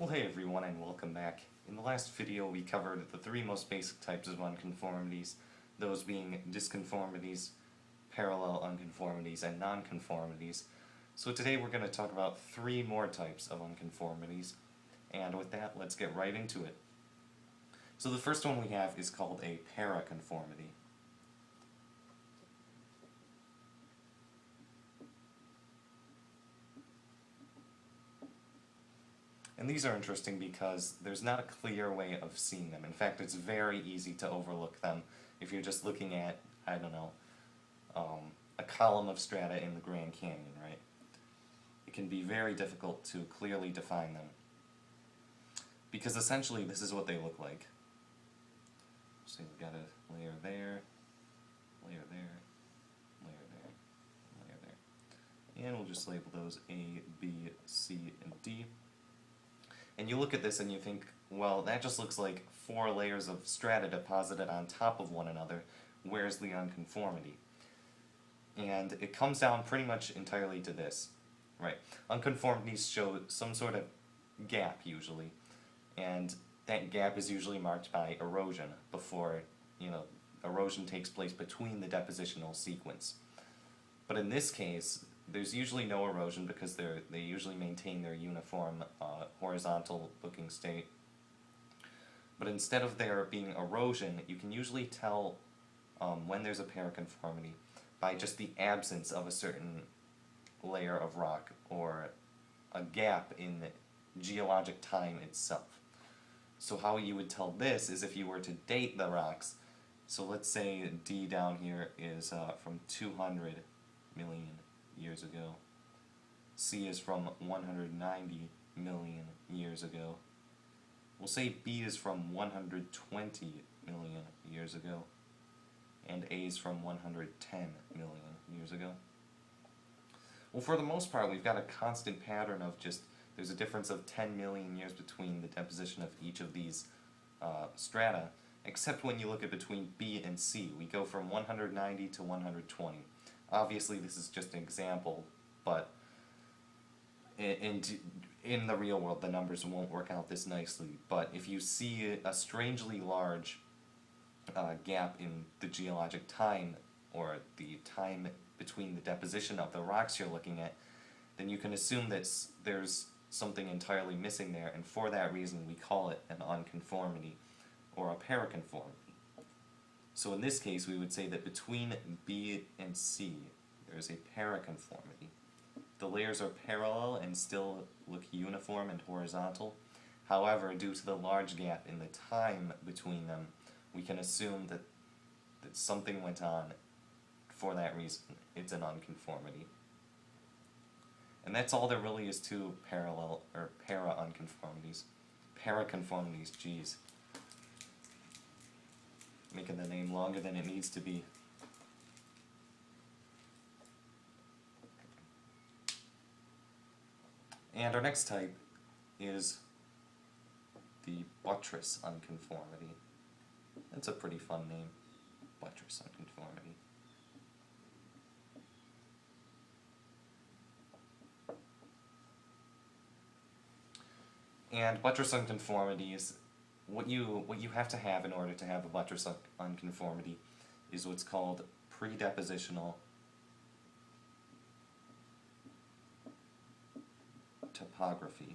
Well, hey everyone, and welcome back. In the last video we covered the three most basic types of unconformities, those being disconformities, parallel unconformities, and nonconformities. So today we're going to talk about three more types of unconformities, and with that, let's get right into it. So the first one we have is called a paraconformity. And these are interesting because there's not a clear way of seeing them. In fact, it's very easy to overlook them if you're just looking at, I don't know, a column of strata in the Grand Canyon, right? It can be very difficult to clearly define them. Because essentially this is what they look like. So we've got a layer there, layer there, layer there, layer there. And we'll just label those A, B, C, and D. And you look at this and you think, well, that just looks like four layers of strata deposited on top of one another. Where's the unconformity? And it comes down pretty much entirely to this, right? Unconformities show some sort of gap, usually, and that gap is usually marked by erosion before, erosion takes place between the depositional sequence. But in this case, there's usually no erosion because they usually maintain their uniform horizontal looking state. But instead of there being erosion, you can usually tell when there's a paraconformity by just the absence of a certain layer of rock or a gap in the geologic time itself. So how you would tell this is if you were to date the rocks. So let's say D down here is from 200 million years ago. C is from 190 million years ago. We'll say B is from 120 million years ago. And A is from 110 million years ago. Well, for the most part, we've got a constant pattern of just, there's a difference of 10 million years between the deposition of each of these strata, except when you look at between B and C. We go from 190 to 120. Obviously, this is just an example, but in the real world, the numbers won't work out this nicely. But if you see a strangely large gap in the geologic time, or the time between the deposition of the rocks you're looking at, then you can assume that there's something entirely missing there, and for that reason we call it an unconformity, or a paraconformity. So in this case, we would say that between B and C, there is a paraconformity. The layers are parallel and still look uniform and horizontal. However, due to the large gap in the time between them, we can assume that something went on. For that reason, it's an unconformity. And that's all there really is to parallel or para-unconformities. Paraconformities, geez. Making the name longer than it needs to be. And our next type is the buttress unconformity. That's a pretty fun name, buttress unconformity. And buttress unconformities, what you have to have in order to have a buttress unconformity is what's called predepositional topography.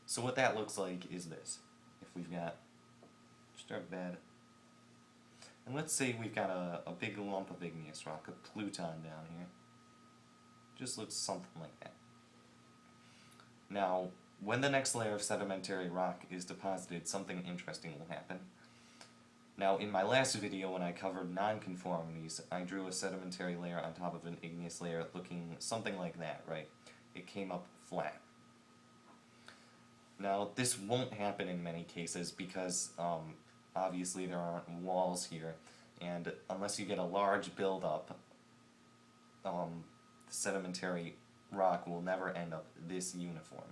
So what that looks like is this. If we've got just our bed, and let's say we've got a big lump of igneous rock, a pluton down here. Just looks something like that. Now, when the next layer of sedimentary rock is deposited, something interesting will happen. Now, in my last video when I covered nonconformities, I drew a sedimentary layer on top of an igneous layer looking something like that, right? It came up flat. Now, this won't happen in many cases because obviously there aren't walls here, and unless you get a large buildup, the sedimentary rock will never end up this uniform.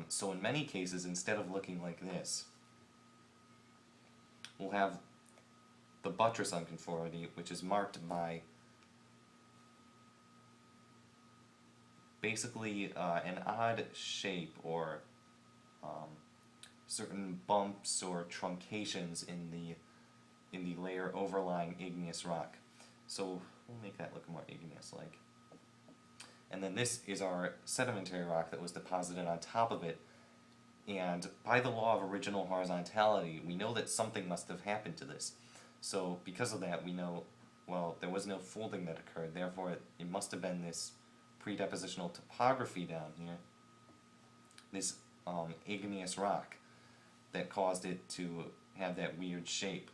So in many cases, instead of looking like this, we'll have the buttress unconformity, which is marked by basically an odd shape or certain bumps or truncations in the layer overlying igneous rock. So we'll make that look more igneous-like. And then this is our sedimentary rock that was deposited on top of it. And by the law of original horizontality, we know that something must have happened to this. So because of that, we know, well, there was no folding that occurred. Therefore, it must have been this predepositional topography down here, this igneous rock, that caused it to have that weird shape.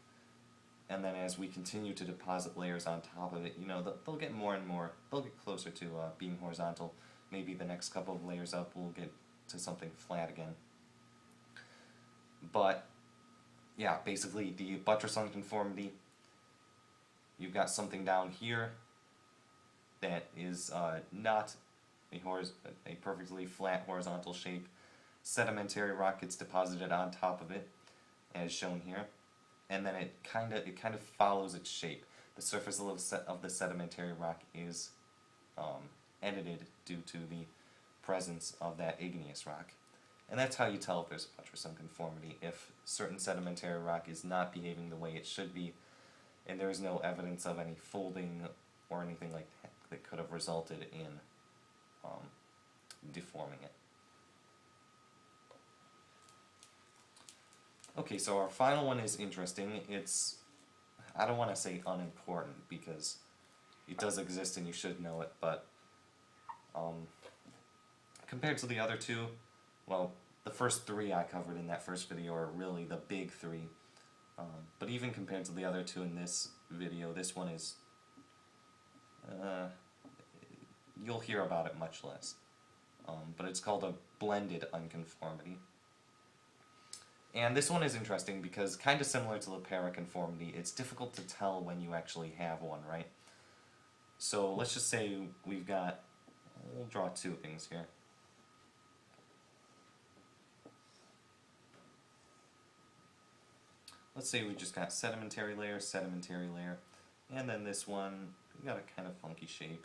And then as we continue to deposit layers on top of it, you know, they'll get more and more, they'll get closer to being horizontal. Maybe the next couple of layers up we'll get to something flat again. But, yeah, basically the buttress unconformity, you've got something down here that is not a perfectly flat horizontal shape. Sedimentary rock gets deposited on top of it, as shown here. And then it kind of follows its shape. The surface of the sedimentary rock is edited due to the presence of that igneous rock. And that's how you tell if there's a buttress unconformity, if certain sedimentary rock is not behaving the way it should be, and there is no evidence of any folding or anything like that could have resulted in deforming it. Okay, so our final one is interesting. It's, I don't want to say unimportant, because it does exist and you should know it, but compared to the other two, well, the first three I covered in that first video are really the big three. But even compared to the other two in this video, this one is, you'll hear about it much less. But it's called a blended unconformity. And this one is interesting because, kind of similar to the paraconformity, it's difficult to tell when you actually have one, right? So let's just say we've got, we'll draw two things here. Let's say we just got sedimentary layer, and then this one, we got a kind of funky shape,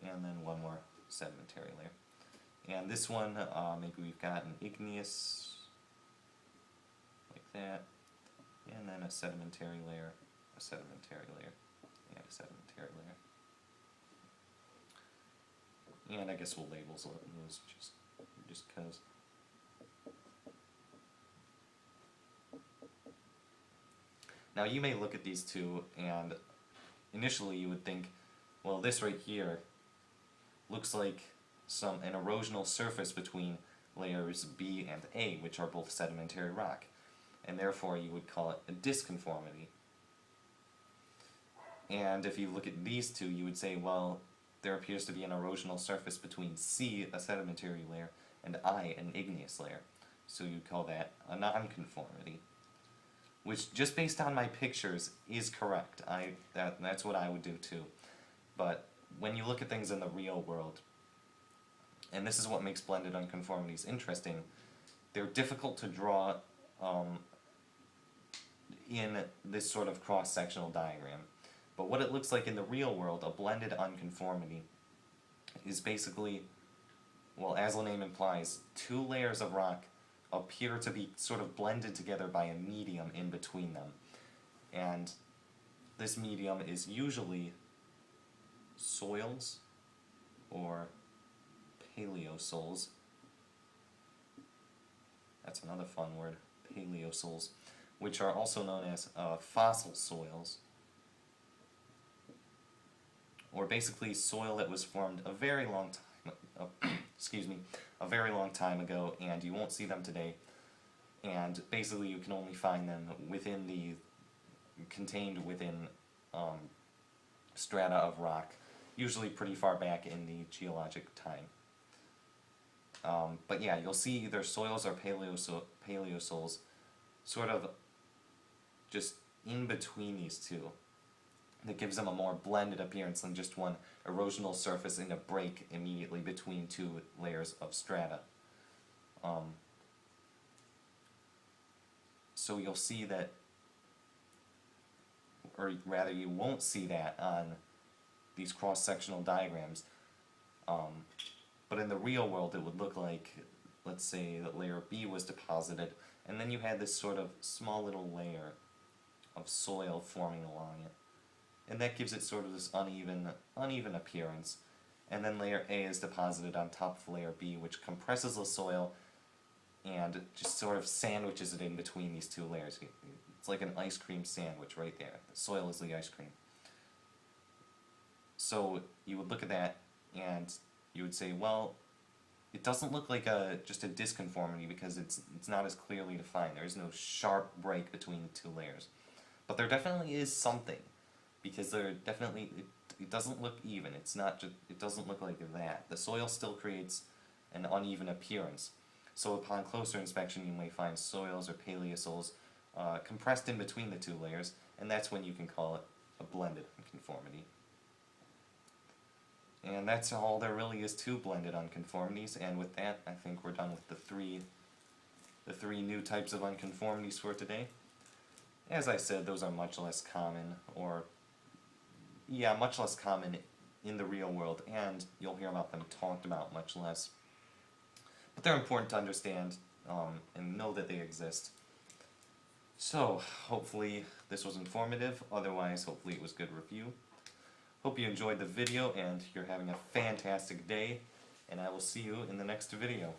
and then one more sedimentary layer. And this one, maybe we've got an igneous, like that, and then a sedimentary layer, and a sedimentary layer. And I guess we'll label those just because. Now you may look at these two and initially you would think, well, this right here looks like an erosional surface between layers B and A, which are both sedimentary rock, and therefore you would call it a disconformity. And if you look at these two, you would say, well, there appears to be an erosional surface between C, a sedimentary layer, and I, an igneous layer. So you'd call that a nonconformity, which, just based on my pictures, is correct. That's what I would do too. But when you look at things in the real world, and this is what makes blended unconformities interesting, they're difficult to draw in this sort of cross-sectional diagram. But what it looks like in the real world, a blended unconformity, is basically, well, as the name implies, two layers of rock appear to be sort of blended together by a medium in between them. And this medium is usually soils or paleosols. That's another fun word, paleosols, which are also known as fossil soils, or basically soil that was formed a very long time, a very long time ago, and you won't see them today. And basically, you can only find them contained within strata of rock, usually pretty far back in the geologic time. But yeah, you'll see either soils or paleosols sort of just in between these two. That gives them a more blended appearance than just one erosional surface in a break immediately between two layers of strata. So you'll see that or rather you won't see that on these cross-sectional diagrams. But in the real world it would look like, let's say that layer B was deposited, and then you had this sort of small little layer of soil forming along it. And that gives it sort of this uneven appearance. And then layer A is deposited on top of layer B, which compresses the soil and just sort of sandwiches it in between these two layers. It's like an ice cream sandwich right there. The soil is the ice cream. So you would look at that and you would say, well, it doesn't look like just a disconformity because it's not as clearly defined. There's no sharp break between the two layers. But there definitely is something, because there definitely, it doesn't look even. It's not just, it doesn't look like that. The soil still creates an uneven appearance. So upon closer inspection you may find soils or paleosols compressed in between the two layers, and that's when you can call it a blended unconformity. And that's all there really is to blended unconformities, and with that I think we're done with the three new types of unconformities for today. As I said, those are much less common, much less common in the real world, and you'll hear about them talked about much less. But they're important to understand and know that they exist. So, hopefully this was informative, otherwise hopefully it was good review. Hope you enjoyed the video and you're having a fantastic day, and I will see you in the next video.